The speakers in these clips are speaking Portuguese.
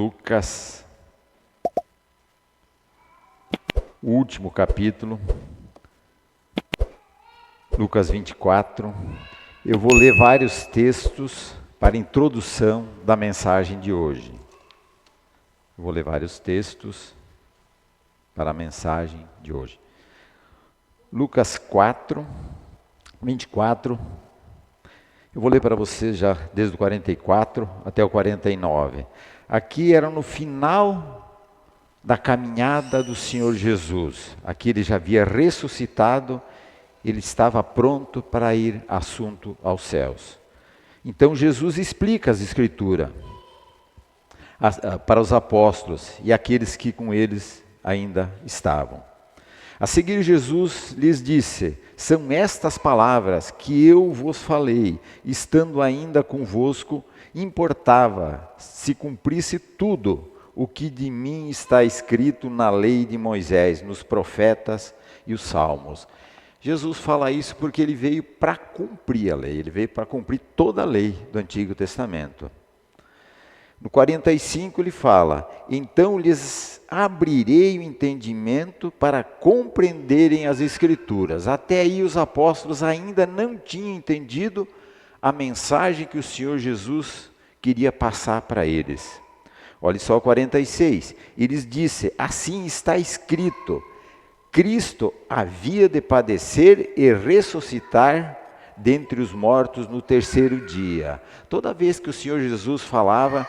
Lucas, o último capítulo, Lucas 24. Eu vou ler vários textos para a introdução da mensagem de hoje. Vou ler vários textos para a mensagem de hoje. Lucas 4, 24. Eu vou ler para vocês já desde o 44 até o 49. Aqui era no final da caminhada do Senhor Jesus. Aqui ele já havia ressuscitado, ele estava pronto para ir assunto aos céus. Então Jesus explica as Escrituras para os apóstolos e aqueles que com eles ainda estavam. A seguir Jesus lhes disse: são estas palavras que eu vos falei, estando ainda convosco, importava se cumprisse tudo o que de mim está escrito na lei de Moisés, nos profetas e os salmos. Jesus fala isso porque ele veio para cumprir a lei, ele veio para cumprir toda a lei do Antigo Testamento. No 45 ele fala: então lhes abrirei o entendimento para compreenderem as Escrituras. Até aí os apóstolos ainda não tinham entendido a mensagem que o Senhor Jesus queria passar para eles. Olhe só o 46, eles disse: assim está escrito, Cristo havia de padecer e ressuscitar dentre os mortos no terceiro dia. Toda vez que o Senhor Jesus falava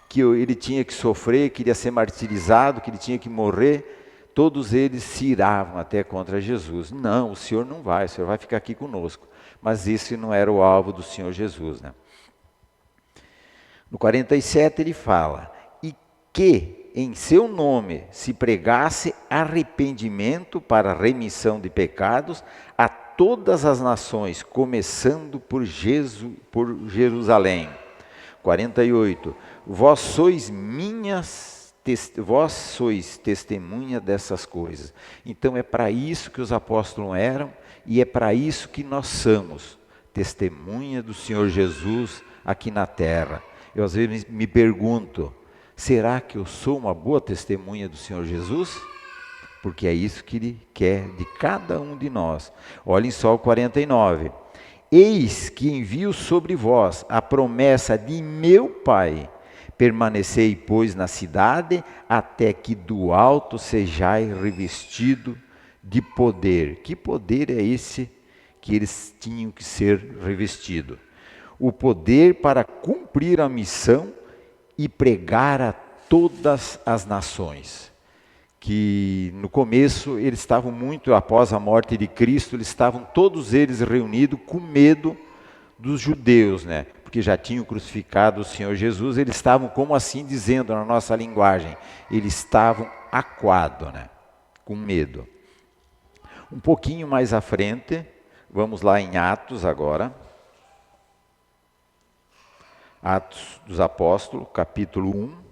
que ele tinha que sofrer, que iria ser martirizado, que ele tinha que morrer, todos eles se iravam até contra Jesus. Não, o Senhor não vai, o Senhor vai ficar aqui conosco. Mas esse não era o alvo do Senhor Jesus, né? No 47 ele fala: e que em seu nome se pregasse arrependimento para remissão de pecados a todas as nações, começando por Jerusalém. 48. Vós sois testemunha dessas coisas. Então é para isso que os apóstolos eram e é para isso que nós somos, testemunha do Senhor Jesus aqui na terra. Eu às vezes me pergunto, será que eu sou uma boa testemunha do Senhor Jesus? Porque é isso que Ele quer de cada um de nós. Olhem só o 49. Eis que envio sobre vós a promessa de meu Pai. Permanecei, pois, na cidade, até que do alto sejais revestido de poder. Que poder é esse que eles tinham que ser revestidos? O poder para cumprir a missão e pregar a todas as nações. Que no começo eles estavam muito, após a morte de Cristo, eles estavam todos eles reunidos com medo dos judeus, né? Porque já tinham crucificado o Senhor Jesus, eles estavam, como assim dizendo na nossa linguagem, eles estavam acuados, né? Com medo. Um pouquinho mais à frente, vamos lá em Atos agora. Atos dos Apóstolos, capítulo 1.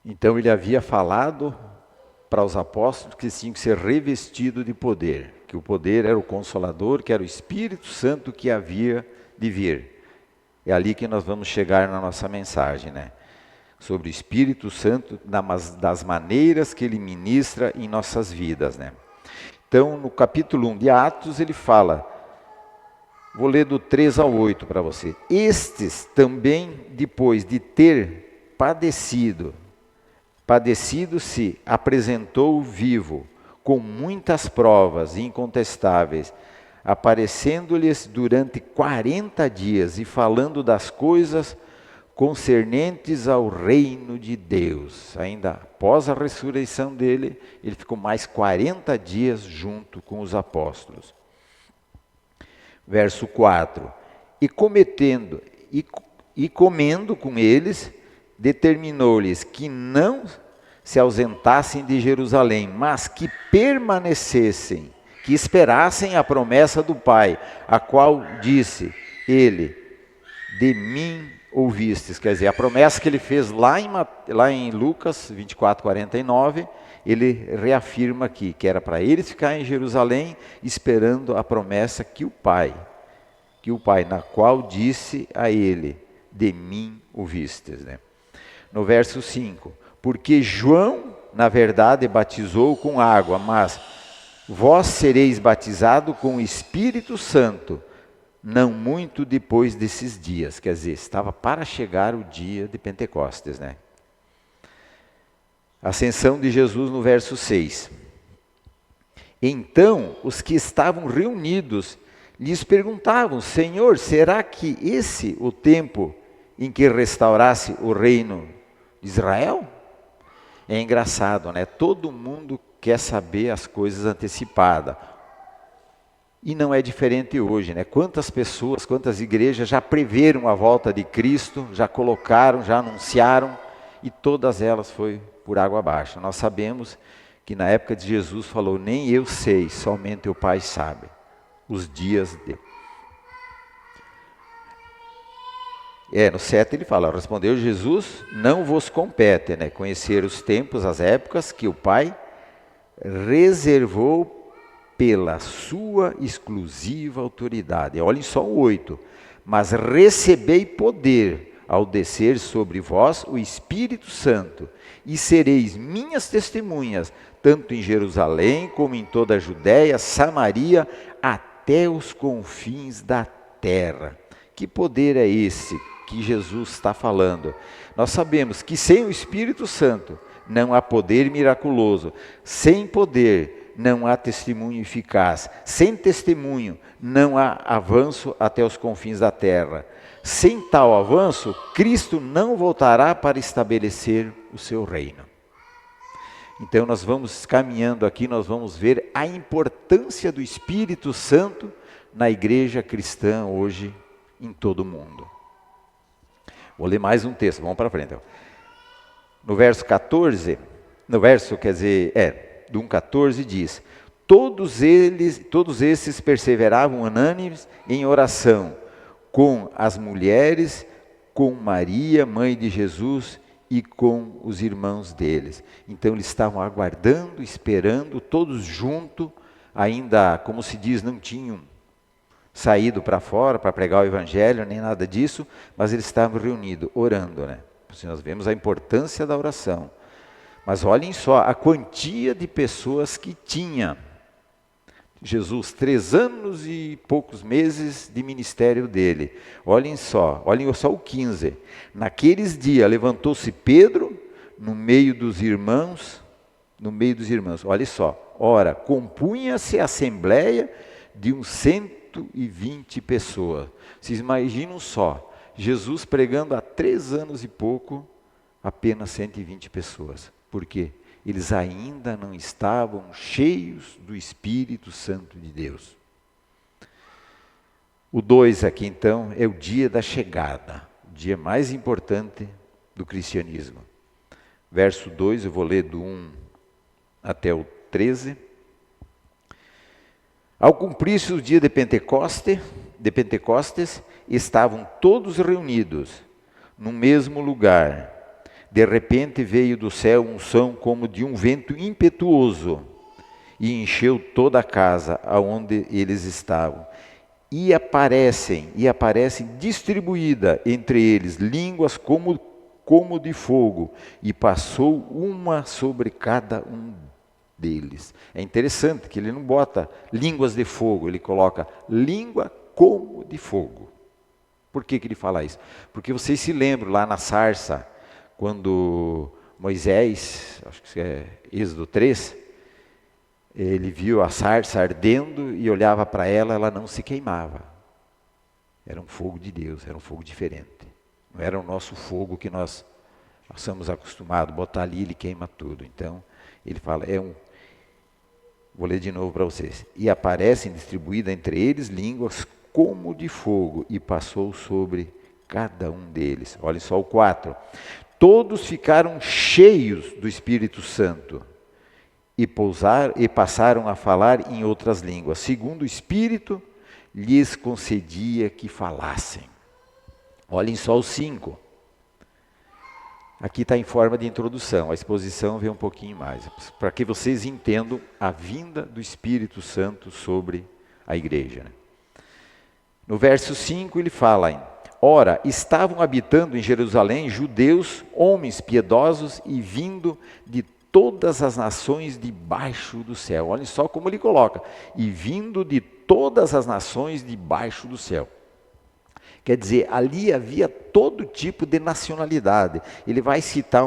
Então ele havia falado para os apóstolos que eles tinham que ser revestidos de poder, que o poder era o Consolador, que era o Espírito Santo que havia de vir. É ali que nós vamos chegar na nossa mensagem, né? Sobre o Espírito Santo, das maneiras que ele ministra em nossas vidas, né? Então, no capítulo 1 de Atos, ele fala, vou ler do 3 ao 8 para você. Estes também, depois de ter padecido se apresentou vivo, com muitas provas incontestáveis, aparecendo-lhes durante 40 dias e falando das coisas concernentes ao reino de Deus. Ainda após a ressurreição dele, ele ficou mais 40 dias junto com os apóstolos. Verso 4. E comendo com eles, determinou-lhes que não se ausentassem de Jerusalém, mas que permanecessem, que esperassem a promessa do Pai, a qual disse ele, de mim ouvistes. Quer dizer, a promessa que ele fez lá em Lucas 24, 49, ele reafirma aqui, que era para eles ficarem em Jerusalém, esperando a promessa que o Pai que o Pai, na qual disse a ele, de mim o vistes. Né? No verso 5, porque João, na verdade, batizou com água, mas vós sereis batizado com o Espírito Santo, não muito depois desses dias. Quer dizer, estava para chegar o dia de Pentecostes, né? Ascensão de Jesus no verso 6. Então, os que estavam reunidos lhes perguntavam, Senhor, será que esse o tempo em que restaurasse o reino de Israel? É engraçado, né? Todo mundo quer saber as coisas antecipadas. E não é diferente hoje, né? Quantas pessoas, quantas igrejas já preveram a volta de Cristo, já colocaram, já anunciaram, e todas elas foi por água abaixo. Nós sabemos que na época de Jesus falou, nem eu sei, somente o Pai sabe, os dias de... No 7 ele fala, respondeu Jesus, não vos compete, né? Conhecer os tempos, as épocas que o Pai reservou pela sua exclusiva autoridade. Olhem só o 8. Mas recebei poder ao descer sobre vós o Espírito Santo, e sereis minhas testemunhas, tanto em Jerusalém como em toda a Judéia, Samaria, até os confins da terra. Que poder é esse que Jesus está falando? Nós sabemos que sem o Espírito Santo não há poder miraculoso, sem poder não há testemunho eficaz. Sem testemunho, não há avanço até os confins da terra. Sem tal avanço, Cristo não voltará para estabelecer o seu reino. Então nós vamos caminhando aqui, nós vamos ver a importância do Espírito Santo na igreja cristã hoje em todo o mundo. Vou ler mais um texto, vamos para frente. Então. No verso 14, do 1,14 diz, todos esses perseveravam unânimes em oração, com as mulheres, com Maria, mãe de Jesus, e com os irmãos deles. Então eles estavam aguardando, esperando, todos juntos, ainda, como se diz, não tinham saído para fora para pregar o evangelho, nem nada disso, mas eles estavam reunidos, orando, né? Nós vemos a importância da oração. Mas olhem só a quantia de pessoas que tinha. Jesus, 3 anos e poucos meses de ministério dele. Olhem só o 15. Naqueles dias levantou-se Pedro no meio dos irmãos. Olha só, ora, compunha-se a assembleia de uns 120 pessoas. Vocês imaginam só, Jesus pregando há 3 anos e pouco, apenas 120 pessoas. Por quê? Eles ainda não estavam cheios do Espírito Santo de Deus. O 2 aqui então é o dia da chegada, o dia mais importante do cristianismo. Verso 2, eu vou ler do 1 até o 13. Ao cumprir-se o dia de Pentecostes, estavam todos reunidos no mesmo lugar. De repente veio do céu um som como de um vento impetuoso e encheu toda a casa aonde eles estavam. E aparecem distribuída entre eles línguas como de fogo, e passou uma sobre cada um deles. É interessante que ele não bota línguas de fogo, ele coloca língua como de fogo. Por que ele fala isso? Porque vocês se lembram lá na sarça, quando Moisés, acho que é Êxodo 3, ele viu a sarça ardendo e olhava para ela, ela não se queimava. Era um fogo de Deus, era um fogo diferente. Não era o nosso fogo que nós somos acostumados, botar ali ele queima tudo. Então, ele fala, vou ler de novo para vocês. E aparecem distribuídas entre eles línguas como de fogo, e passou sobre cada um deles. Olha só o 4. Todos ficaram cheios do Espírito Santo e passaram a falar em outras línguas, segundo o Espírito lhes concedia que falassem. Olhem só o 5. Aqui está em forma de introdução, a exposição vem um pouquinho mais, para que vocês entendam a vinda do Espírito Santo sobre a igreja. No verso 5 ele fala: ora, estavam habitando em Jerusalém judeus, homens piedosos e vindo de todas as nações debaixo do céu. Olha só como ele coloca: e vindo de todas as nações debaixo do céu. Quer dizer, ali havia todo tipo de nacionalidade. Ele vai citar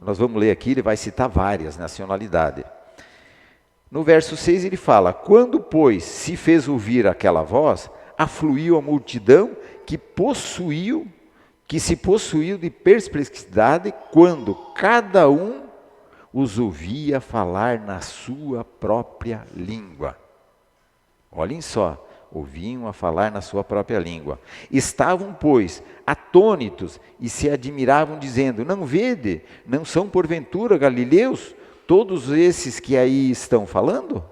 nós vamos ler aqui, ele vai citar várias nacionalidades. No verso 6 ele fala: quando, pois, se fez ouvir aquela voz, afluiu a multidão que se possuiu de perplexidade, quando cada um os ouvia falar na sua própria língua. Olhem só, ouviam a falar na sua própria língua. Estavam, pois, atônitos e se admiravam, dizendo: não vede, não são porventura galileus todos esses que aí estão falando?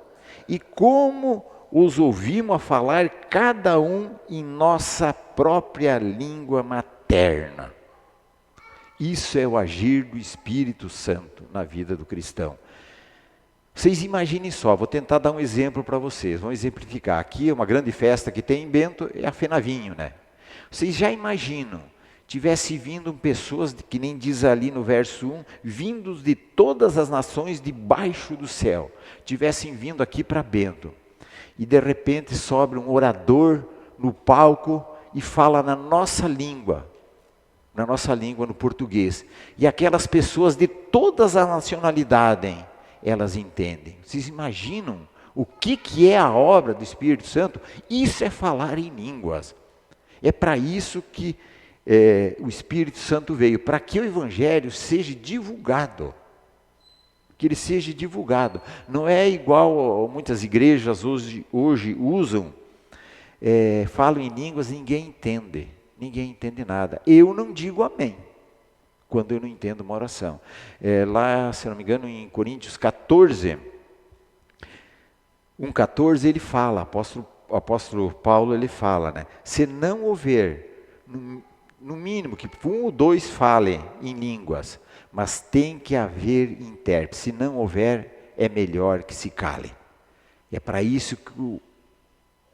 E como os ouvimos a falar cada um em nossa própria língua materna. Isso é o agir do Espírito Santo na vida do cristão. Vocês imaginem só, vou tentar dar um exemplo para vocês, vamos exemplificar. Aqui é uma grande festa que tem em Bento, é a Fenavinho, né? Vocês já imaginam, tivesse vindo pessoas, que nem diz ali no verso 1, vindos de todas as nações debaixo do céu, tivessem vindo aqui para Bento, e de repente sobe um orador no palco e fala na nossa língua, no português, e aquelas pessoas de todas as nacionalidades, elas entendem. Vocês imaginam o que é a obra do Espírito Santo? Isso é falar em línguas. É para isso que o Espírito Santo veio, para que o Evangelho seja divulgado. Que ele seja divulgado. Não é igual muitas igrejas hoje usam, falam em línguas e ninguém entende nada. Eu não digo amém quando eu não entendo uma oração. Lá, se não me engano, em Coríntios 14, 1,14 ele fala, o apóstolo Paulo ele fala, né? Se não houver, no mínimo, que um ou dois falem em línguas, mas tem que haver intérprete. Se não houver, é melhor que se cale. E é para isso que o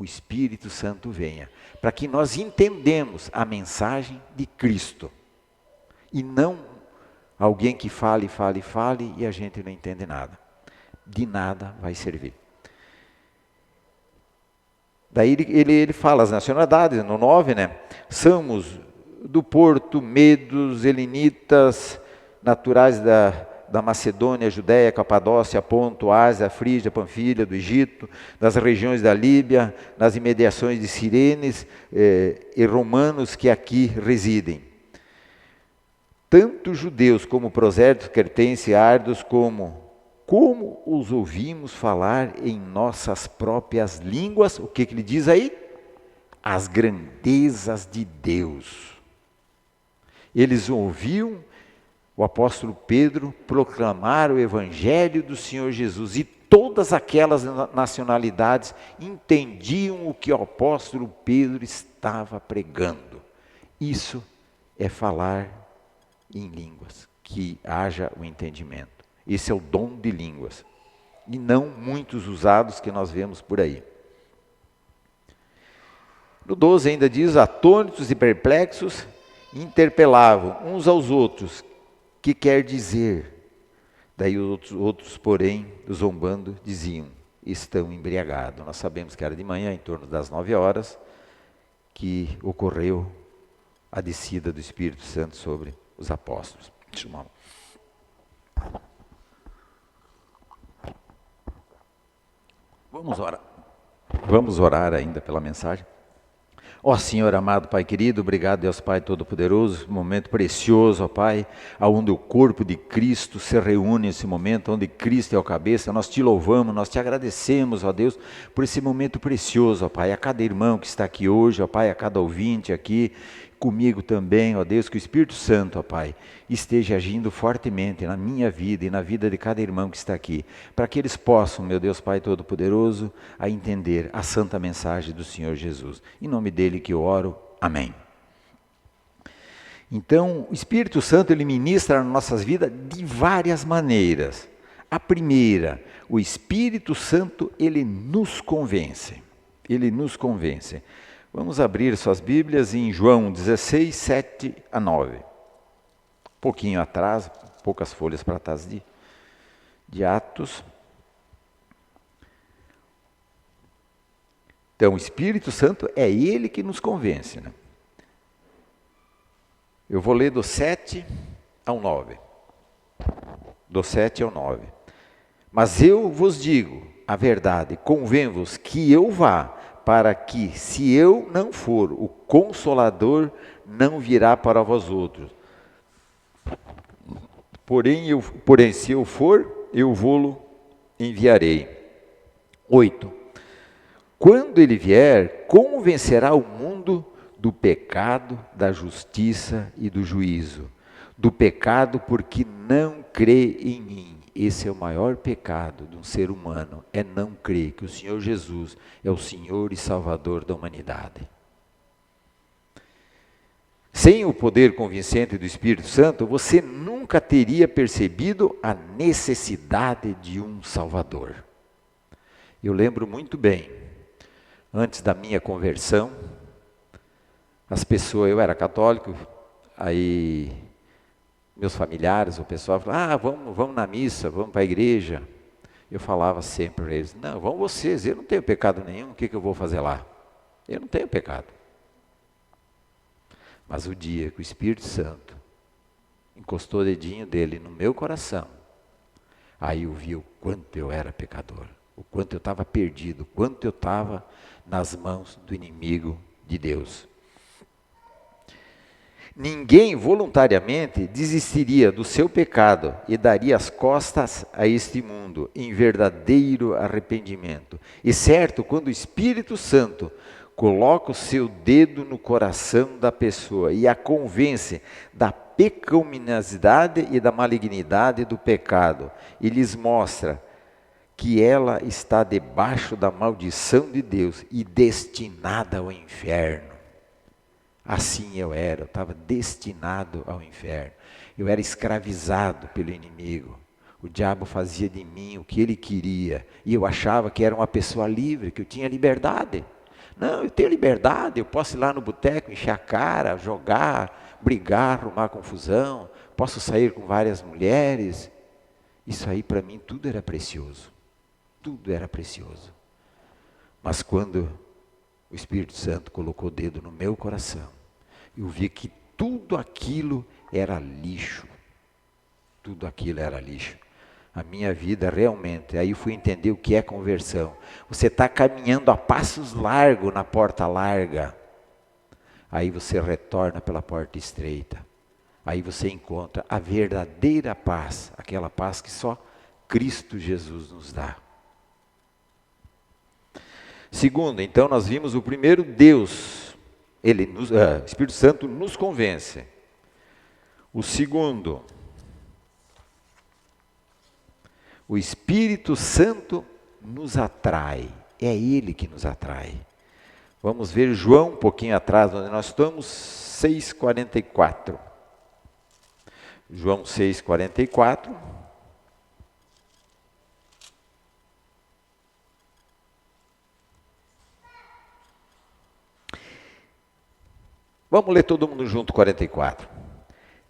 Espírito Santo venha, para que nós entendamos a mensagem de Cristo. E não alguém que fale e a gente não entende nada. De nada vai servir. Daí ele fala as nacionalidades, no 9, né? Somos do Porto, medos, helenitas, naturais da Macedônia, Judéia, Capadócia, Ponto, Ásia, Frígia, Panfilha, do Egito, das regiões da Líbia, nas imediações de Cirenes e romanos que aqui residem. Tanto judeus como prosélitos, cretenses, árduos, como os ouvimos falar em nossas próprias línguas, o que ele diz aí? As grandezas de Deus. Eles ouviam o apóstolo Pedro proclamar o evangelho do Senhor Jesus, e todas aquelas nacionalidades entendiam o que o apóstolo Pedro estava pregando. Isso é falar em línguas, que haja o entendimento. Esse é o dom de línguas, e não muitos usados que nós vemos por aí. No 12 ainda diz: atônitos e perplexos, interpelavam uns aos outros, que quer dizer? Daí outros, porém, zombando, diziam: estão embriagados. Nós sabemos que era de manhã, em torno das 9 horas, que ocorreu a descida do Espírito Santo sobre os apóstolos. Vamos orar ainda pela mensagem. Ó Senhor amado, Pai querido, obrigado, Deus Pai Todo-Poderoso, momento precioso, ó Pai, onde o corpo de Cristo se reúne nesse momento, onde Cristo é o cabeça. Nós te louvamos, nós te agradecemos, ó Deus, por esse momento precioso, ó Pai, a cada irmão que está aqui hoje, ó Pai, a cada ouvinte aqui, comigo também, ó Deus, que o Espírito Santo, ó Pai, esteja agindo fortemente na minha vida e na vida de cada irmão que está aqui, para que eles possam, meu Deus Pai Todo-Poderoso, a entender a santa mensagem do Senhor Jesus. Em nome dele que eu oro, amém. Então, o Espírito Santo, ele ministra nas nossas vidas de várias maneiras. A primeira, o Espírito Santo, ele nos convence. Ele nos convence. Vamos abrir suas Bíblias em João 16, 7 a 9. Um pouquinho atrás, poucas folhas para trás de Atos. Então, o Espírito Santo é Ele que nos convence, né? Eu vou ler do 7 ao 9. Do 7 ao 9. Mas eu vos digo a verdade, convenho-vos que eu vá, para que, se eu não for, o Consolador não virá para vós outros. Porém, se eu for, eu vou-lo enviarei. 8. Quando ele vier, convencerá o mundo do pecado, da justiça e do juízo. Do pecado porque não crê em mim. Esse é o maior pecado de um ser humano, é não crer que o Senhor Jesus é o Senhor e Salvador da humanidade. Sem o poder convincente do Espírito Santo, você nunca teria percebido a necessidade de um Salvador. Eu lembro muito bem, antes da minha conversão, as pessoas, eu era católico, aí meus familiares, o pessoal falava, vamos na missa, vamos para a igreja. Eu falava sempre para eles, não, vão vocês, eu não tenho pecado nenhum, o que eu vou fazer lá? Eu não tenho pecado. Mas o dia que o Espírito Santo encostou o dedinho dele no meu coração, aí eu vi o quanto eu era pecador, o quanto eu estava perdido, o quanto eu estava nas mãos do inimigo de Deus. Ninguém voluntariamente desistiria do seu pecado e daria as costas a este mundo em verdadeiro arrependimento. E certo, quando o Espírito Santo coloca o seu dedo no coração da pessoa e a convence da pecaminosidade e da malignidade do pecado, e lhes mostra que ela está debaixo da maldição de Deus e destinada ao inferno. Assim eu estava destinado ao inferno. Eu era escravizado pelo inimigo. O diabo fazia de mim o que ele queria. E eu achava que era uma pessoa livre, que eu tinha liberdade. Não, eu tenho liberdade, eu posso ir lá no boteco, encher a cara, jogar, brigar, arrumar confusão. Posso sair com várias mulheres. Isso aí para mim tudo era precioso. Tudo era precioso. Mas quando o Espírito Santo colocou o dedo no meu coração, eu vi que tudo aquilo era lixo. Tudo aquilo era lixo. A minha vida realmente, aí eu fui entender o que é conversão. Você está caminhando a passos largos na porta larga. Aí você retorna pela porta estreita. Aí você encontra a verdadeira paz, aquela paz que só Cristo Jesus nos dá. Segundo, então nós vimos o primeiro, Deus. O Espírito Santo nos convence. O segundo, o Espírito Santo nos atrai. É Ele que nos atrai. Vamos ver João um pouquinho atrás, onde nós estamos, 6,44. João 6,44. Vamos ler todo mundo junto, 44.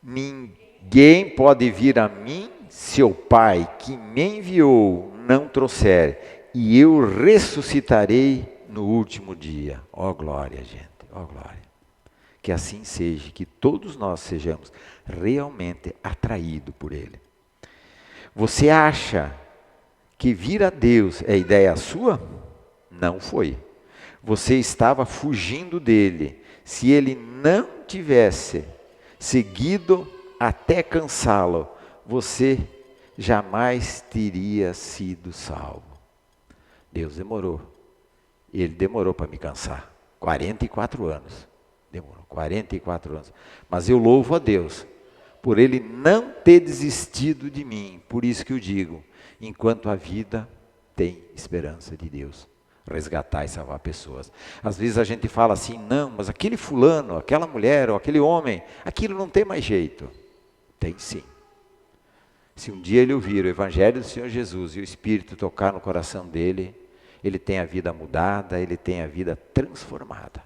Ninguém pode vir a mim se o Pai que me enviou não trouxer, e eu ressuscitarei no último dia. Ó glória, gente, ó glória. Que assim seja, que todos nós sejamos realmente atraídos por Ele. Você acha que vir a Deus é ideia sua? Não foi. Você estava fugindo dele. Se ele não tivesse seguido até cansá-lo, você jamais teria sido salvo. Deus demorou. Ele demorou para me cansar. 44 anos. Demorou 44 anos. Mas eu louvo a Deus por Ele não ter desistido de mim. Por isso que eu digo, enquanto a vida tem esperança de Deus. Resgatar e salvar pessoas. Às vezes a gente fala assim, não, mas aquele fulano, aquela mulher ou aquele homem, aquilo não tem mais jeito. Tem sim. Se um dia ele ouvir o Evangelho do Senhor Jesus e o Espírito tocar no coração dele, ele tem a vida mudada, ele tem a vida transformada.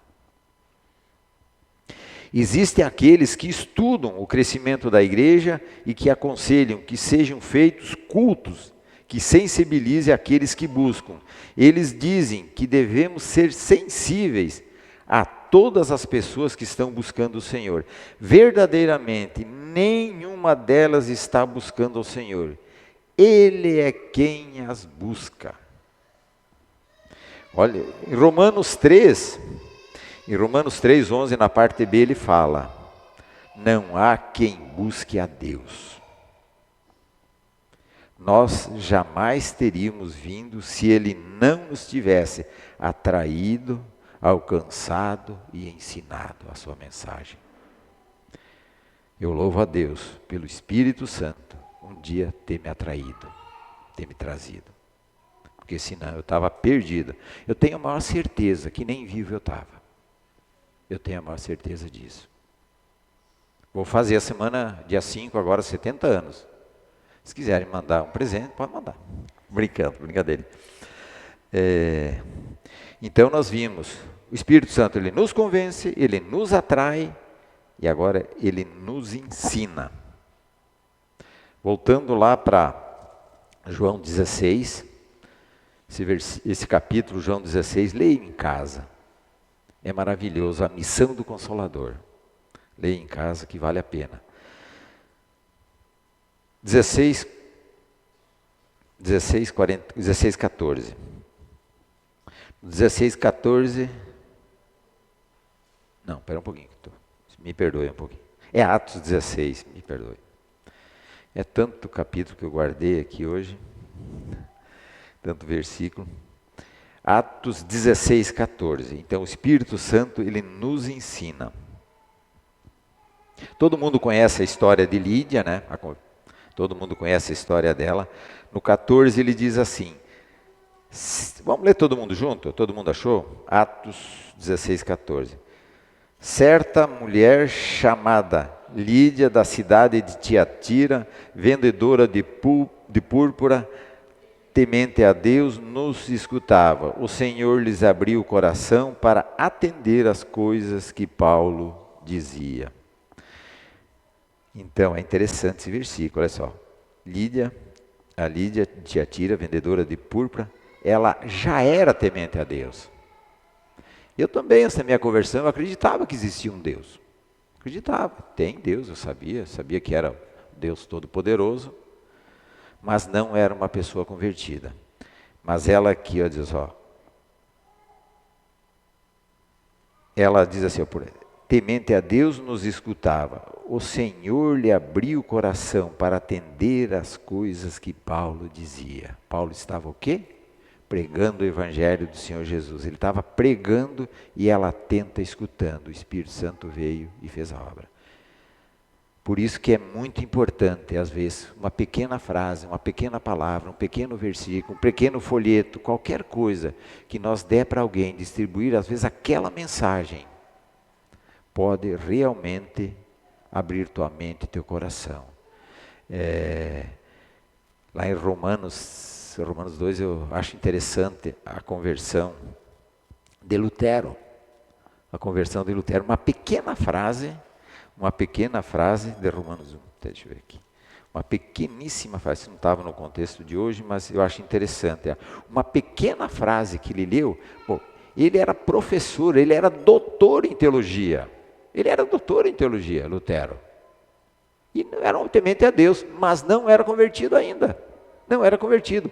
Existem aqueles que estudam o crescimento da igreja e que aconselham que sejam feitos cultos que sensibilize aqueles que buscam. Eles dizem que devemos ser sensíveis a todas as pessoas que estão buscando o Senhor. Verdadeiramente, nenhuma delas está buscando o Senhor. Ele é quem as busca. Olha, em Romanos 3:11, na parte B, ele fala: não há quem busque a Deus. Nós jamais teríamos vindo se Ele não nos tivesse atraído, alcançado e ensinado a sua mensagem. Eu louvo a Deus pelo Espírito Santo um dia ter me atraído, ter me trazido. Porque senão eu estava perdido. Eu tenho a maior certeza que nem vivo eu estava. Eu tenho a maior certeza disso. Vou fazer a semana, dia 5, agora 70 anos. Se quiserem mandar um presente, pode mandar. Brincando, brincadeira. Então nós vimos, o Espírito Santo, ele nos convence, ele nos atrai e agora ele nos ensina. Voltando lá para João 16, esse capítulo, João 16, leia em casa. É maravilhoso, a missão do Consolador. Leia em casa que vale a pena. 16:14. 16:14. Não, espera um pouquinho. Me perdoe um pouquinho. É Atos 16, me perdoe. É tanto capítulo que eu guardei aqui hoje. Tanto versículo. Atos 16:14. Então o Espírito Santo, ele nos ensina. Todo mundo conhece a história de Lídia, né? Todo mundo conhece a história dela. No 14 ele diz assim, vamos ler todo mundo junto? Todo mundo achou? Atos 16:14. Certa mulher chamada Lídia, da cidade de Tiatira, vendedora de púrpura, temente a Deus, nos escutava. O Senhor lhes abriu o coração para atender as coisas que Paulo dizia. Então, é interessante esse versículo, olha só. A Lídia de Tiatira, vendedora de púrpura, ela já era temente a Deus. Eu também, antes da minha conversão, eu acreditava que existia um Deus. Acreditava, tem Deus, eu sabia que era Deus Todo-Poderoso, mas não era uma pessoa convertida. Mas ela aqui, ela diz assim, temente a Deus nos escutava. O Senhor lhe abriu o coração para atender as coisas que Paulo dizia. Paulo estava o quê? Pregando o Evangelho do Senhor Jesus. Ele estava pregando e ela atenta escutando. O Espírito Santo veio e fez a obra. Por isso que é muito importante, às vezes, uma pequena frase, uma pequena palavra, um pequeno versículo, um pequeno folheto, qualquer coisa que nós der para alguém, distribuir, às vezes aquela mensagem pode realmente abrir tua mente e teu coração. Lá em Romanos 2, eu acho interessante a conversão de Lutero. A conversão de Lutero, uma pequena frase de Romanos 1, deixa eu ver aqui. Uma pequeníssima frase, não estava no contexto de hoje, mas eu acho interessante. Uma pequena frase que ele leu, ele era professor, ele era doutor em teologia. Lutero. E era um temente a Deus, mas não era convertido ainda. Não era convertido.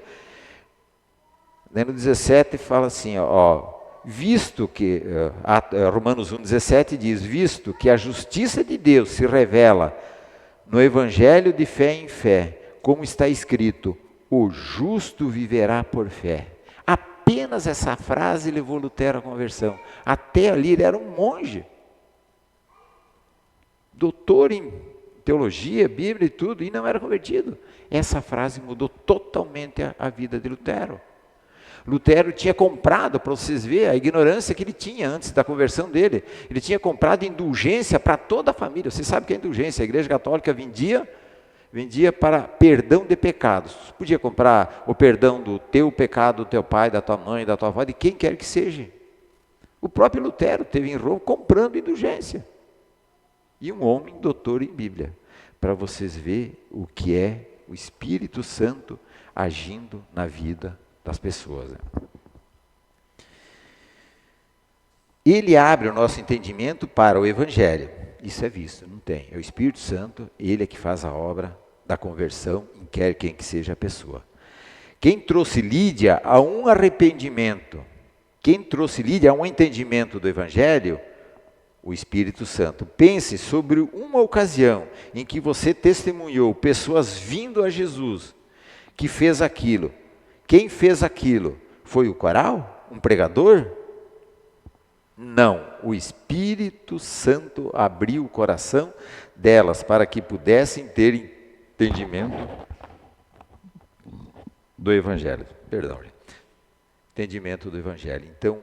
No 17 fala assim, visto que, Romanos 1,17 diz, visto que a justiça de Deus se revela no Evangelho de fé em fé, como está escrito, o justo viverá por fé. Apenas essa frase levou Lutero à conversão. Até ali ele era um monge. Doutor em teologia, Bíblia e tudo, e não era convertido. Essa frase mudou totalmente a vida de Lutero. Lutero tinha comprado, para vocês verem a ignorância que ele tinha antes da conversão dele, ele tinha comprado indulgência para toda a família. Você sabe o que é indulgência? A Igreja Católica vendia Vendia para perdão de pecados. Você podia comprar o perdão do teu pecado, do teu pai, da tua mãe, da tua avó, de quem quer que seja. O próprio Lutero teve em Roma comprando indulgência. E um homem doutor em Bíblia, para vocês verem o que é o Espírito Santo agindo na vida das pessoas. Ele abre o nosso entendimento para o Evangelho. Isso é visto, não tem. É o Espírito Santo, ele é que faz a obra da conversão em quer quem que seja a pessoa. Quem trouxe Lídia a um arrependimento, quem trouxe Lídia a um entendimento do Evangelho, o Espírito Santo. Pense sobre uma ocasião em que você testemunhou pessoas vindo a Jesus, que fez aquilo. Quem fez aquilo? Foi o coral? Um pregador? Não, o Espírito Santo abriu o coração delas para que pudessem ter entendimento do Evangelho. Perdão, entendimento do Evangelho. Então,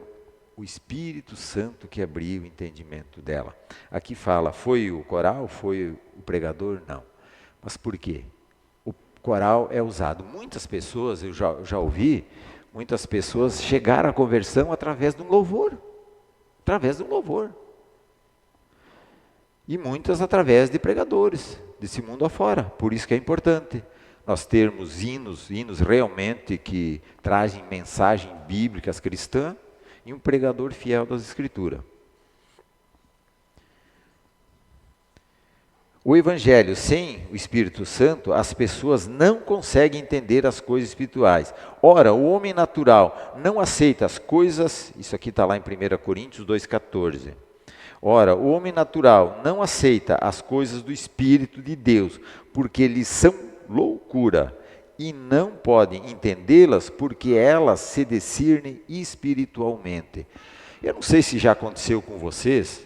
o Espírito Santo que abriu o entendimento dela. Aqui fala, foi o coral, foi o pregador? Não. Mas por quê? O coral é usado. Muitas pessoas, eu já ouvi, muitas pessoas chegaram à conversão através de um louvor. Através do louvor. E muitas através de pregadores, desse mundo afora. Por isso que é importante nós termos hinos realmente que trazem mensagens bíblicas cristãs e um pregador fiel das Escrituras. O Evangelho sem o Espírito Santo, as pessoas não conseguem entender as coisas espirituais. Ora, o homem natural não aceita as coisas, isso aqui está lá em 1 Coríntios 2,14. Ora, o homem natural não aceita as coisas do Espírito de Deus, porque lhes são loucura, e não podem entendê-las, porque elas se discernem espiritualmente. Eu não sei se já aconteceu com vocês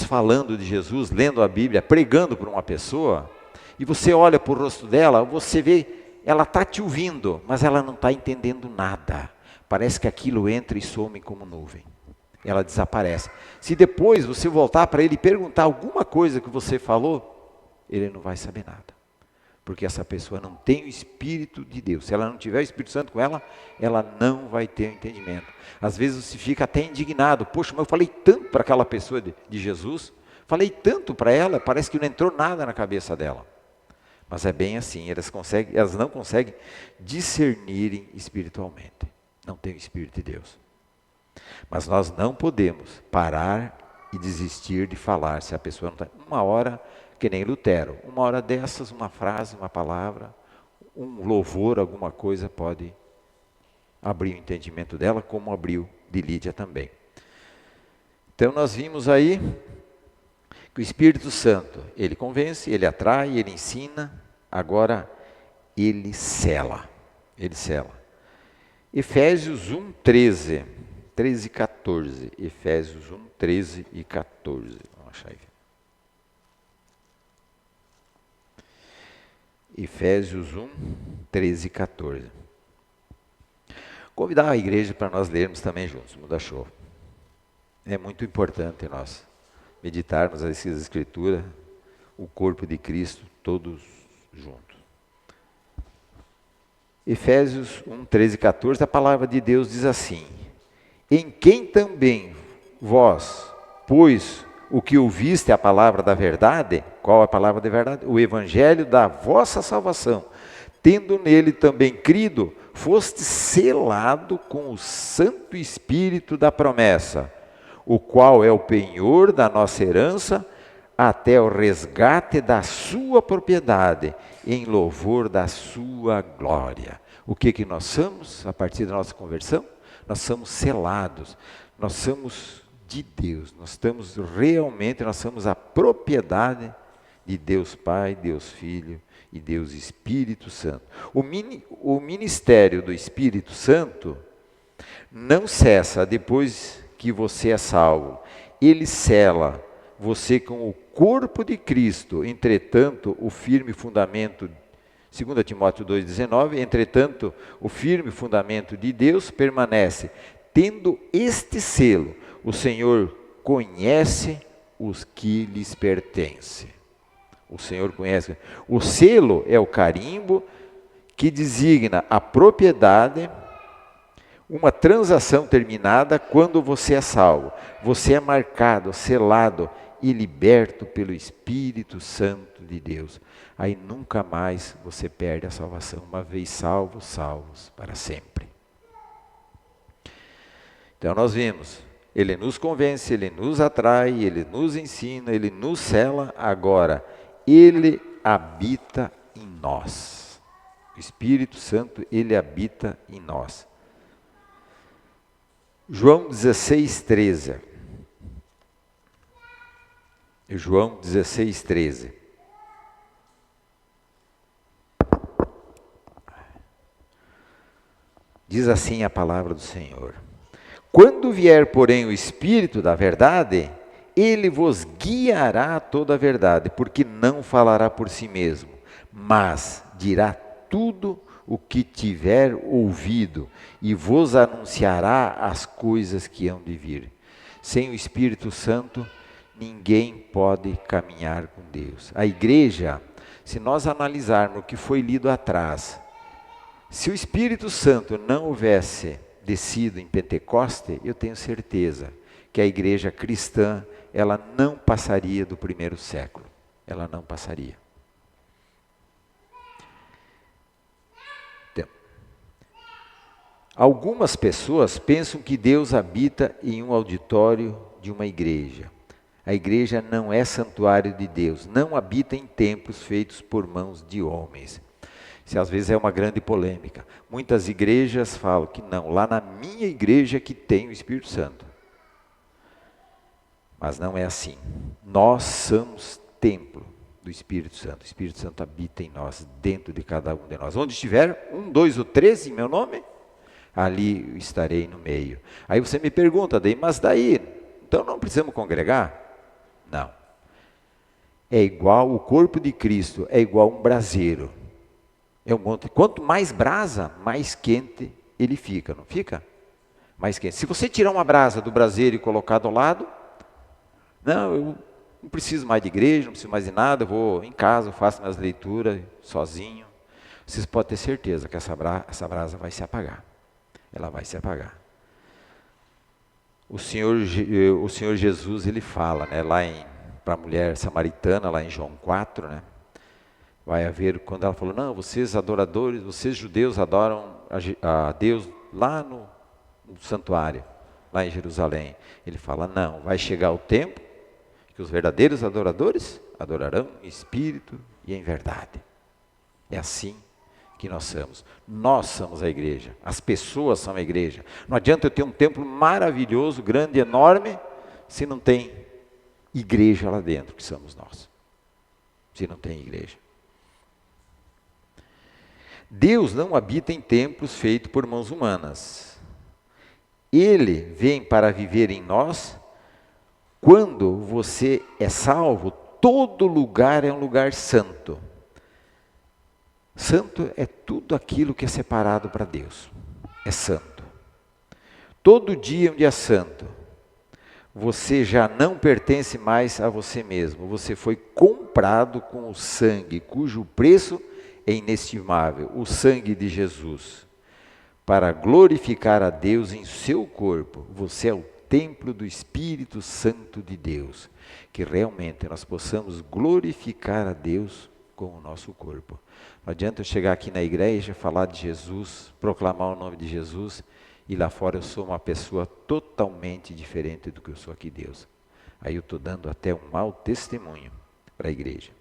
falando de Jesus, lendo a Bíblia, pregando para uma pessoa, e você olha para o rosto dela, você vê, ela está te ouvindo, mas ela não está entendendo nada. Parece que aquilo entra e some como nuvem. Ela desaparece. Se depois você voltar para ele e perguntar alguma coisa que você falou, ele não vai saber nada. Porque essa pessoa não tem o Espírito de Deus. Se ela não tiver o Espírito Santo com ela, ela não vai ter o entendimento. Às vezes você fica até indignado. Poxa, mas eu falei tanto para aquela pessoa de Jesus. Falei tanto para ela, parece que não entrou nada na cabeça dela. Mas é bem assim, elas não conseguem discernirem espiritualmente. Não tem o Espírito de Deus. Mas nós não podemos parar e desistir de falar se a pessoa não está. Uma hora, que nem Lutero, uma hora dessas, uma frase, uma palavra, um louvor, alguma coisa pode abrir o entendimento dela, como abriu de Lídia também. Então nós vimos aí que o Espírito Santo, ele convence, ele atrai, ele ensina, agora ele sela. Ele sela. Efésios 1, 13 e 14. Efésios 1, 13 e 14. Vamos achar aí. Efésios 1, 13 e 14. Convidar a igreja para nós lermos também juntos, Muda Show. É muito importante nós meditarmos essas escrituras, o corpo de Cristo, todos juntos. Efésios 1, 13 e 14, a palavra de Deus diz assim: em quem também vós, pois o que ouviste a palavra da verdade, qual a palavra da verdade? O evangelho da vossa salvação, tendo nele também crido, foste selado com o Santo Espírito da promessa, o qual é o penhor da nossa herança, até o resgate da sua propriedade, em louvor da sua glória. O que nós somos a partir da nossa conversão? Nós somos selados, nós somos de Deus, nós somos a propriedade de Deus Pai, Deus Filho e Deus Espírito Santo. O ministério do Espírito Santo não cessa depois que você é salvo. Ele sela você com o corpo de Cristo, entretanto, o firme fundamento, 2 Timóteo 2,19, entretanto, o firme fundamento de Deus permanece. Tendo este selo, o Senhor conhece os que lhes pertencem. O Senhor conhece. O selo é o carimbo que designa a propriedade, uma transação terminada quando você é salvo. Você é marcado, selado e liberto pelo Espírito Santo de Deus. Aí nunca mais você perde a salvação. Uma vez salvos, salvos para sempre. Então nós vimos, Ele nos convence, Ele nos atrai, Ele nos ensina, Ele nos sela. Agora, Ele habita em nós. O Espírito Santo, Ele habita em nós. João 16, 13. João 16, 13. Diz assim a palavra do Senhor: quando vier, porém, o Espírito da verdade, ele vos guiará a toda a verdade, porque não falará por si mesmo, mas dirá tudo o que tiver ouvido e vos anunciará as coisas que hão de vir. Sem o Espírito Santo, ninguém pode caminhar com Deus. A igreja, se nós analisarmos o que foi lido atrás, se o Espírito Santo não houvesse descido em Pentecoste, eu tenho certeza que a igreja cristã, ela não passaria do primeiro século. Ela não passaria. Então, algumas pessoas pensam que Deus habita em um auditório de uma igreja. A igreja não é santuário de Deus, não habita em templos feitos por mãos de homens. Isso às vezes é uma grande polêmica. Muitas igrejas falam que não, lá na minha igreja que tem o Espírito Santo. Mas não é assim. Nós somos templo do Espírito Santo. O Espírito Santo habita em nós, dentro de cada um de nós. Onde estiver 1, 2 ou 3 em meu nome, ali eu estarei no meio. Aí você me pergunta, mas daí, então não precisamos congregar? Não. É igual, o corpo de Cristo é igual um braseiro. É um monte. Quanto mais brasa, mais quente ele fica, não fica? Mais quente. Se você tirar uma brasa do braseiro e colocar do lado, não, eu não preciso mais de igreja, não preciso mais de nada, eu vou em casa, eu faço minhas leituras sozinho. Vocês podem ter certeza que essa brasa vai se apagar. Ela vai se apagar. O Senhor Jesus, ele fala, né, lá para a mulher samaritana, lá em João 4, né? Vai haver, quando ela falou, não, vocês adoradores, vocês judeus adoram a Deus lá no santuário, lá em Jerusalém. Ele fala, não, vai chegar o tempo que os verdadeiros adoradores adorarão em espírito e em verdade. É assim que nós somos. Nós somos a igreja, as pessoas são a igreja. Não adianta eu ter um templo maravilhoso, grande, enorme, se não tem igreja lá dentro, que somos nós. Se não tem igreja. Deus não habita em templos feitos por mãos humanas. Ele vem para viver em nós. Quando você é salvo, todo lugar é um lugar santo. Santo é tudo aquilo que é separado para Deus. É santo. Todo dia é um dia santo. Você já não pertence mais a você mesmo. Você foi comprado com o sangue, cujo preço é inestimável, o sangue de Jesus, para glorificar a Deus em seu corpo. Você é o templo do Espírito Santo de Deus, que realmente nós possamos glorificar a Deus com o nosso corpo. Não adianta eu chegar aqui na igreja, falar de Jesus, proclamar o nome de Jesus, e lá fora eu sou uma pessoa totalmente diferente do que eu sou aqui, Deus. Aí eu estou dando até um mau testemunho para a igreja.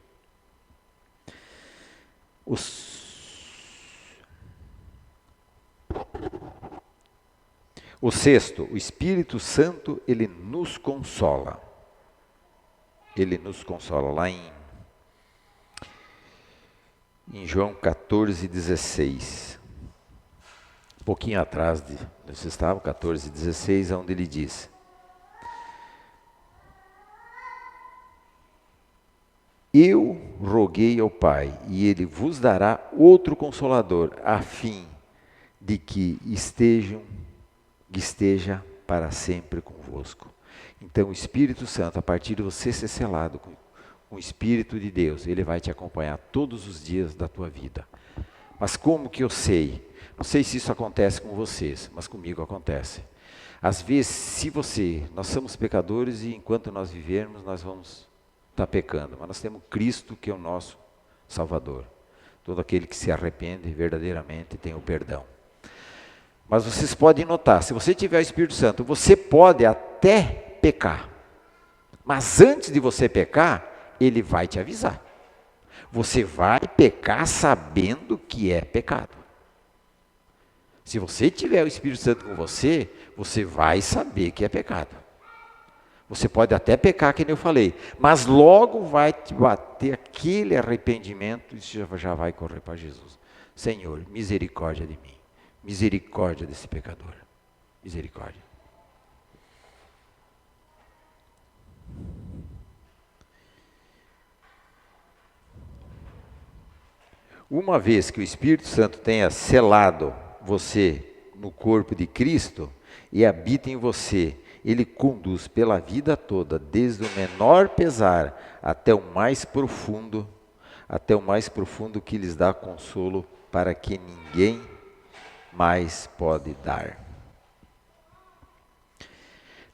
O sexto, o Espírito Santo, ele nos consola. Ele nos consola. Lá em João 14, 16. Um pouquinho atrás de nós estávamos, 14, 16, onde ele diz: eu roguei ao Pai, e Ele vos dará outro Consolador, a fim de que esteja para sempre convosco. Então o Espírito Santo, a partir de você ser selado com com o Espírito de Deus, ele vai te acompanhar todos os dias da tua vida. Mas como que eu sei? Não sei se isso acontece com vocês, mas comigo acontece. Às vezes, nós somos pecadores e enquanto nós vivermos, nós vamos estar pecando. Mas nós temos Cristo que é o nosso Salvador. Todo aquele que se arrepende verdadeiramente tem o perdão. Mas vocês podem notar, se você tiver o Espírito Santo, você pode até pecar. Mas antes de você pecar, ele vai te avisar. Você vai pecar sabendo que é pecado. Se você tiver o Espírito Santo com você, você vai saber que é pecado. Você pode até pecar, que nem eu falei, mas logo vai te bater aquele arrependimento e você já vai correr para Jesus. Senhor, misericórdia de mim. Misericórdia desse pecador. Misericórdia. Uma vez que o Espírito Santo tenha selado você no corpo de Cristo e habita em você, ele conduz pela vida toda, desde o menor pesar até o mais profundo que lhes dá consolo para que ninguém mais pode dar.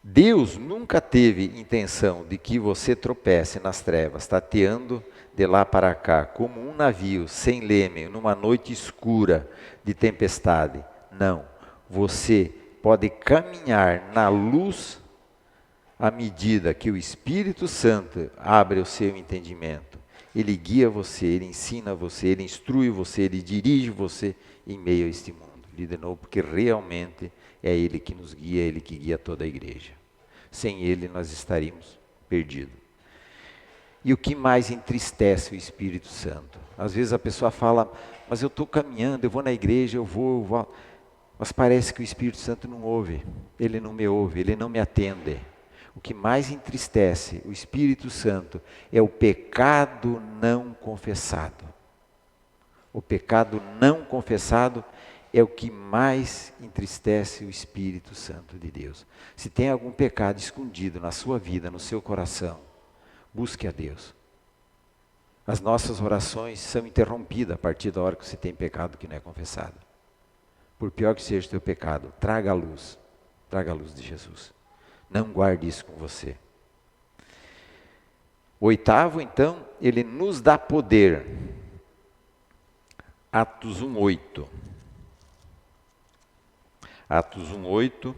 Deus nunca teve intenção de que você tropece nas trevas, tateando de lá para cá, como um navio sem leme, numa noite escura de tempestade. Não, você pode caminhar na luz à medida que o Espírito Santo abre o seu entendimento. Ele guia você, ele ensina você, ele instrui você, ele dirige você em meio a este mundo. De novo, porque realmente é ele que nos guia, ele que guia toda a igreja. Sem ele nós estaríamos perdidos. E o que mais entristece o Espírito Santo? Às vezes a pessoa fala, mas eu estou caminhando, eu vou na igreja, eu vou. Mas parece que o Espírito Santo não ouve, ele não me ouve, ele não me atende. O que mais entristece o Espírito Santo é o pecado não confessado. O pecado não confessado é o que mais entristece o Espírito Santo de Deus. Se tem algum pecado escondido na sua vida, no seu coração, busque a Deus. As nossas orações são interrompidas a partir da hora que você tem pecado que não é confessado. Por pior que seja o teu pecado, traga a luz de Jesus. Não guarde isso com você. Oitavo, então, ele nos dá poder. Atos 1:8. Atos 1:8,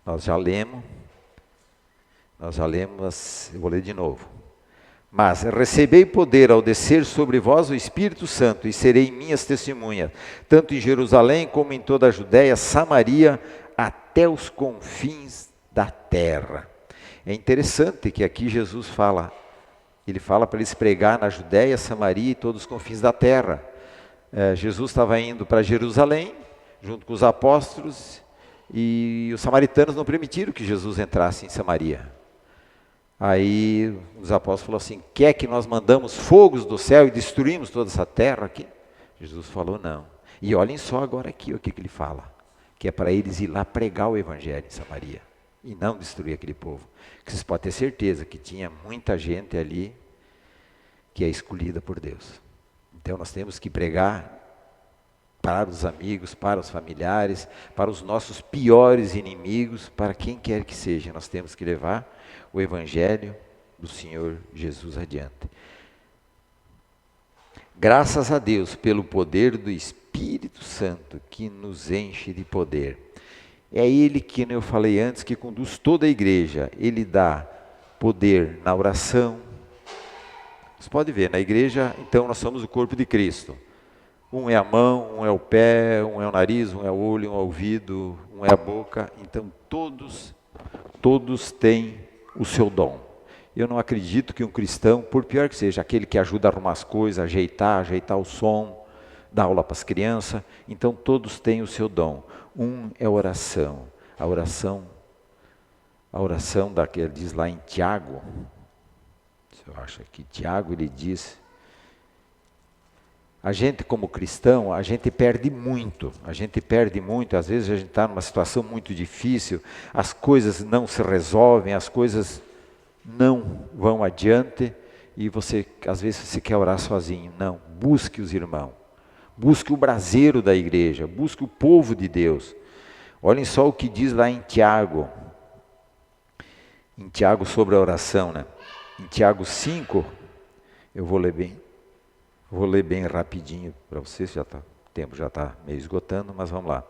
nós já lemos, eu vou ler de novo. Mas recebei poder ao descer sobre vós o Espírito Santo e serei minhas testemunhas, tanto em Jerusalém como em toda a Judéia, Samaria, até os confins da terra. É interessante que aqui Jesus fala, ele fala para eles pregar na Judéia, Samaria e todos os confins da terra. Jesus estava indo para Jerusalém, junto com os apóstolos, e os samaritanos não permitiram que Jesus entrasse em Samaria. Aí os apóstolos falaram assim, quer que nós mandamos fogos do céu e destruímos toda essa terra aqui? Jesus falou não. E olhem só agora aqui o que ele fala, que é para eles ir lá pregar o evangelho em Samaria, e não destruir aquele povo. Que vocês podem ter certeza que tinha muita gente ali que é escolhida por Deus. Então nós temos que pregar para os amigos, para os familiares, para os nossos piores inimigos, para quem quer que seja. Nós temos que levar o evangelho do Senhor Jesus adiante. Graças a Deus pelo poder do Espírito Santo que nos enche de poder. É Ele que, como eu falei antes, que conduz toda a igreja. Ele dá poder na oração. Você pode ver, na igreja, então nós somos o corpo de Cristo. Um é a mão, um é o pé, um é o nariz, um é o olho, um é o ouvido, um é a boca. Então todos têm o seu dom. Eu não acredito que um cristão, por pior que seja, aquele que ajuda a arrumar as coisas, ajeitar o som, dar aula para as crianças, então todos têm o seu dom. Um é a oração. A oração daquele diz lá em Tiago, eu acho que Tiago ele diz, a gente como cristão, a gente perde muito, às vezes a gente está numa situação muito difícil, as coisas não se resolvem, as coisas não vão adiante, e você, às vezes, você quer orar sozinho. Não, busque os irmãos. Busque o braseiro da igreja, busque o povo de Deus. Olhem só o que diz lá em Tiago sobre a oração, né? Em Tiago 5, eu vou ler bem rapidinho para vocês, o tempo já está meio esgotando, mas vamos lá.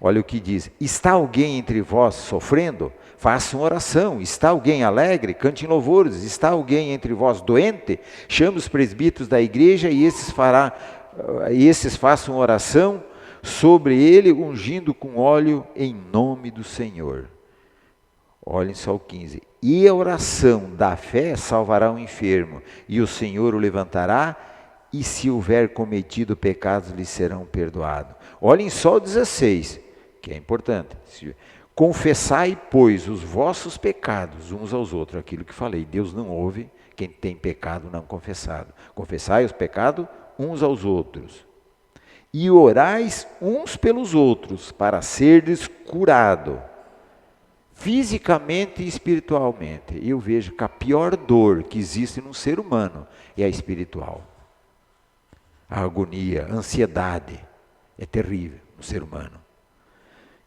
Olha o que diz: está alguém entre vós sofrendo? Faça uma oração. Está alguém alegre? Cante louvores. Está alguém entre vós doente? Chame os presbíteros da igreja e esses façam oração sobre ele, ungindo com óleo em nome do Senhor. Olhem só o 15. E a oração da fé salvará o enfermo, e o Senhor o levantará, e se houver cometido pecados, lhe serão perdoados. Olhem só o 16, que é importante. Confessai, pois, os vossos pecados uns aos outros. Aquilo que falei, Deus não ouve quem tem pecado não confessado. Confessai os pecados uns aos outros. E orais uns pelos outros, para serdes curados, fisicamente e espiritualmente. Eu vejo que a pior dor que existe num ser humano é a espiritual. A agonia, a ansiedade é terrível no ser humano.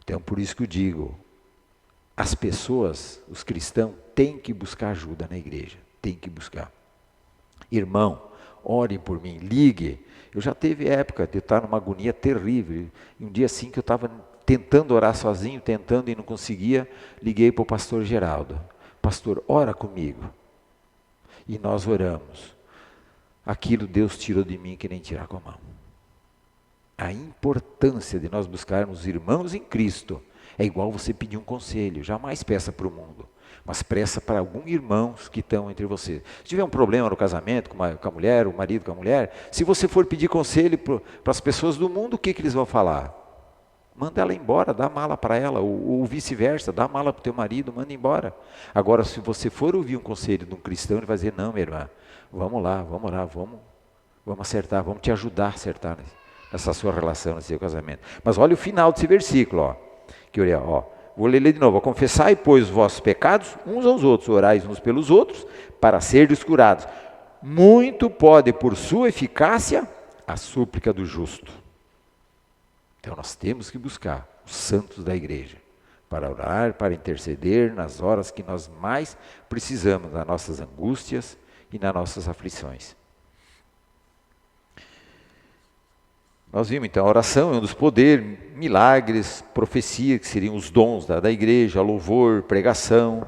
Então, por isso que eu digo, as pessoas, os cristãos, têm que buscar ajuda na igreja. Têm que buscar. Irmão, ore por mim, ligue. Eu já teve época de estar numa agonia terrível. E um dia assim que eu estava tentando orar sozinho, tentando e não conseguia, liguei para o pastor Geraldo. Pastor, ora comigo. E nós oramos. Aquilo Deus tirou de mim que nem tirar com a mão. A importância de nós buscarmos irmãos em Cristo é igual você pedir um conselho. Jamais peça para o mundo, mas peça para alguns irmãos que estão entre vocês. Se tiver um problema no casamento com a mulher, o marido com a mulher, se você for pedir conselho para as pessoas do mundo, o que eles vão falar? Manda ela embora, dá a mala para ela, ou vice-versa, dá a mala para o teu marido, manda embora. Agora, se você for ouvir um conselho de um cristão, ele vai dizer: não, minha irmã, vamos lá, vamos orar, vamos acertar, vamos te ajudar a acertar nessa sua relação, nesse seu casamento. Mas olha o final desse versículo, vou ler de novo. Confessai, pois, os vossos pecados uns aos outros, orais uns pelos outros, para serdes curados. Muito pode, por sua eficácia, a súplica do justo. Então nós temos que buscar os santos da igreja, para orar, para interceder nas horas que nós mais precisamos, nas nossas angústias e nas nossas aflições. Nós vimos então, a oração é um dos poderes, milagres, profecia, que seriam os dons da igreja, louvor, pregação.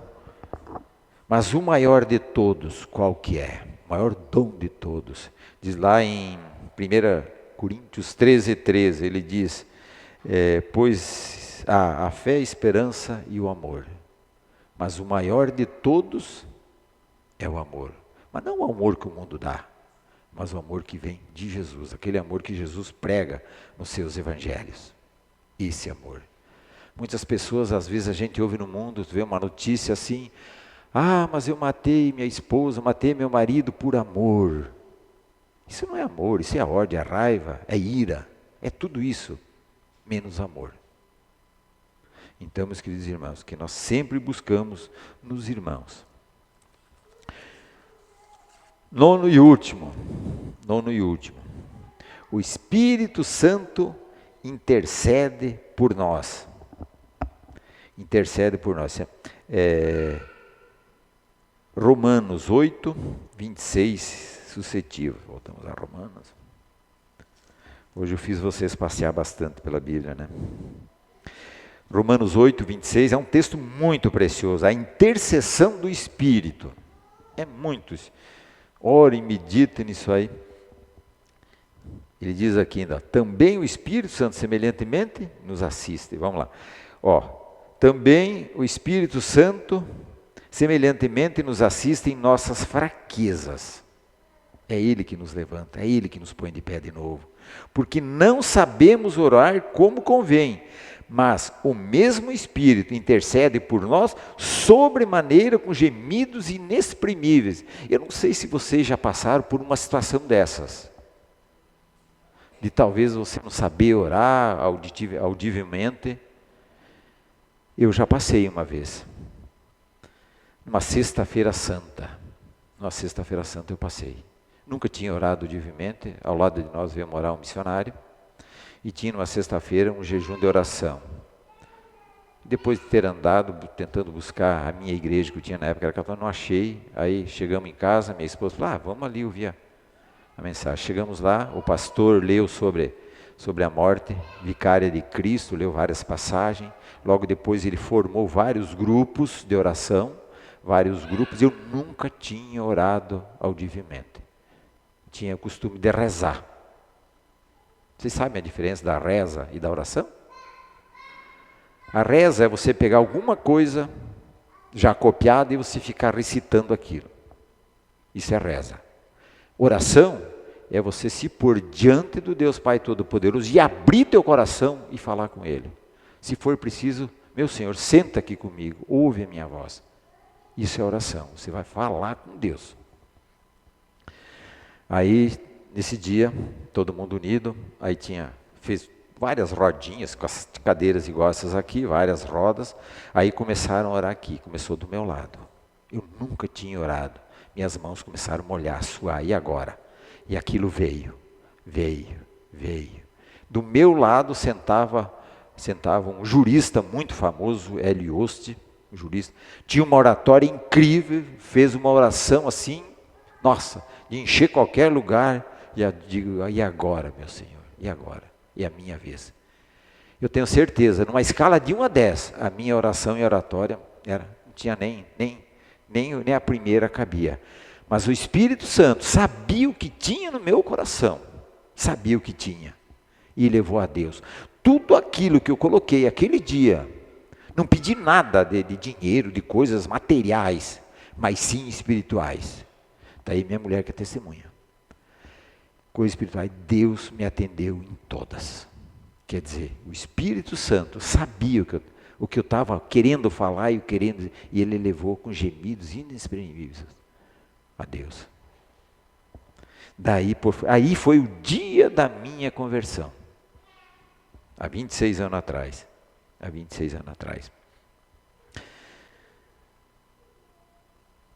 Mas o maior de todos, qual que é? O maior dom de todos. Diz lá em 1 Coríntios 13, ele diz, pois a fé, a esperança e o amor. Mas o maior de todos é o amor. Mas não o amor que o mundo dá, mas o amor que vem de Jesus, aquele amor que Jesus prega nos seus evangelhos. Esse amor. Muitas pessoas, às vezes a gente ouve no mundo, vê uma notícia assim: ah, mas eu matei minha esposa, matei meu marido por amor. Isso não é amor, isso é ódio, é raiva, é ira, é tudo isso, menos amor. Então, meus queridos irmãos, que nós sempre buscamos nos irmãos. Nono e último, o Espírito Santo intercede por nós. Romanos 8, 26, suscetivo. Voltamos a Romanos. Hoje eu fiz vocês passear bastante pela Bíblia, né? Romanos 8, 26 é um texto muito precioso. A intercessão do Espírito. É muito. Ore e medite nisso aí. Ele diz aqui ainda: também o Espírito Santo semelhantemente nos assiste. Vamos lá. Também o Espírito Santo semelhantemente nos assiste em nossas fraquezas. É Ele que nos levanta, é Ele que nos põe de pé de novo. Porque não sabemos orar como convém, mas o mesmo Espírito intercede por nós sobremaneira com gemidos inexprimíveis. Eu não sei se vocês já passaram por uma situação dessas, de talvez você não saber orar audivelmente. Eu já passei uma vez, numa sexta-feira santa, na sexta-feira santa eu passei. Nunca tinha orado divinamente, ao lado de nós veio morar um missionário, e tinha numa sexta-feira um jejum de oração. Depois de ter andado, tentando buscar a minha igreja que eu tinha na época, era católica, não achei. Aí chegamos em casa, minha esposa falou, vamos ali ouvir a mensagem. Chegamos lá, o pastor leu sobre a morte vicária de Cristo, leu várias passagens. Logo depois ele formou vários grupos de oração, eu nunca tinha orado audivelmente. Tinha o costume de rezar. Vocês sabem a diferença da reza e da oração? A reza é você pegar alguma coisa já copiada e você ficar recitando aquilo. Isso é reza. Oração é você se pôr diante do Deus Pai Todo-Poderoso e abrir teu coração e falar com Ele. Se for preciso, meu Senhor, senta aqui comigo, ouve a minha voz. Isso é oração, você vai falar com Deus. Aí, nesse dia, todo mundo unido, aí fez várias rodinhas, com as cadeiras igual essas aqui, várias rodas, aí começaram a orar aqui, começou do meu lado. Eu nunca tinha orado, minhas mãos começaram a molhar, a suar, e agora? E aquilo veio. Do meu lado sentava um jurista muito famoso, Hélio Oste, um jurista, tinha uma oratória incrível, fez uma oração assim, nossa, de encher qualquer lugar, e eu digo, e agora, meu Senhor, e agora? E a minha vez. Eu tenho certeza, numa escala de 1 a 10, a minha oração e oratória não tinha nem a primeira cabia. Mas o Espírito Santo sabia o que tinha no meu coração, sabia o que tinha, e levou a Deus. Tudo aquilo que eu coloquei aquele dia, não pedi nada de dinheiro, de coisas materiais, mas sim espirituais. Daí minha mulher que é testemunha. Coisas espirituais, Deus me atendeu em todas. Quer dizer, o Espírito Santo sabia o que eu estava querendo falar e Ele levou com gemidos inexprimíveis a Deus. Aí foi o dia da minha conversão. Há 26 anos atrás.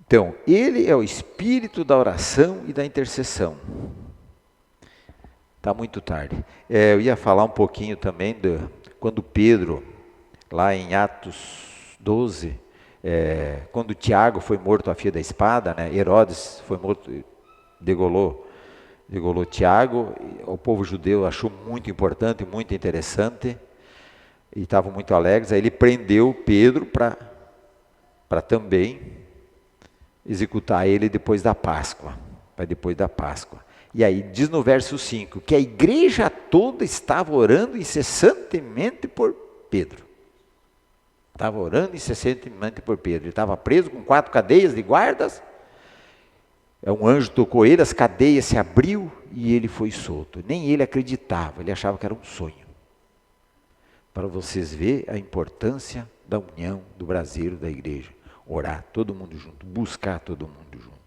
Então, Ele é o Espírito da oração e da intercessão. Está muito tarde. Eu ia falar um pouquinho também quando Pedro, lá em Atos 12, quando Tiago foi morto à fio da espada, né, Herodes foi morto, degolou Tiago, o povo judeu achou muito importante, muito interessante, e estavam muito alegres, aí ele prendeu Pedro para também executar ele depois da Páscoa. E aí diz no verso 5, que a igreja toda estava orando incessantemente por Pedro. Ele estava preso com 4 cadeias de guardas. Um anjo tocou ele, as cadeias se abriu e ele foi solto. Nem ele acreditava, ele achava que era um sonho. Para vocês verem a importância da união do Brasil, da igreja. Orar todo mundo junto, buscar todo mundo junto.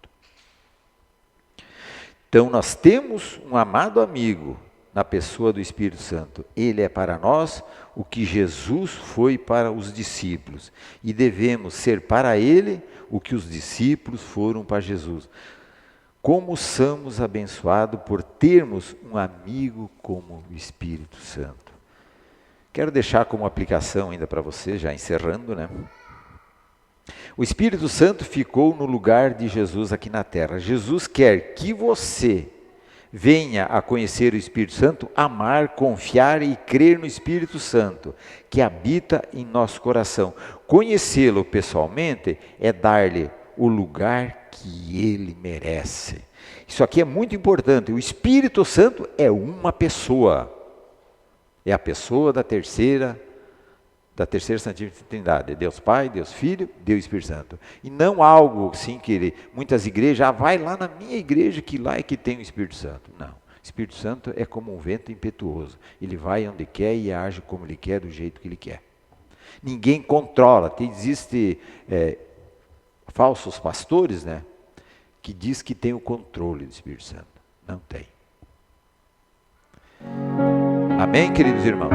Então nós temos um amado amigo na pessoa do Espírito Santo. Ele é para nós o que Jesus foi para os discípulos. E devemos ser para ele o que os discípulos foram para Jesus. Como somos abençoados por termos um amigo como o Espírito Santo. Quero deixar como aplicação ainda para você, já encerrando, né? O Espírito Santo ficou no lugar de Jesus aqui na terra. Jesus quer que você venha a conhecer o Espírito Santo, amar, confiar e crer no Espírito Santo, que habita em nosso coração. Conhecê-lo pessoalmente é dar-lhe o lugar que ele merece. Isso aqui é muito importante. O Espírito Santo é uma pessoa. É a pessoa da terceira Santíssima Trindade, Deus Pai, Deus Filho, Deus Espírito Santo. E não algo assim que muitas igrejas, vai lá na minha igreja que lá é que tem o Espírito Santo. Não, o Espírito Santo é como um vento impetuoso. Ele vai onde quer e age como ele quer, do jeito que ele quer. Ninguém controla. Existem falsos pastores, né, que diz que tem o controle do Espírito Santo. Não tem. Amém, queridos irmãos?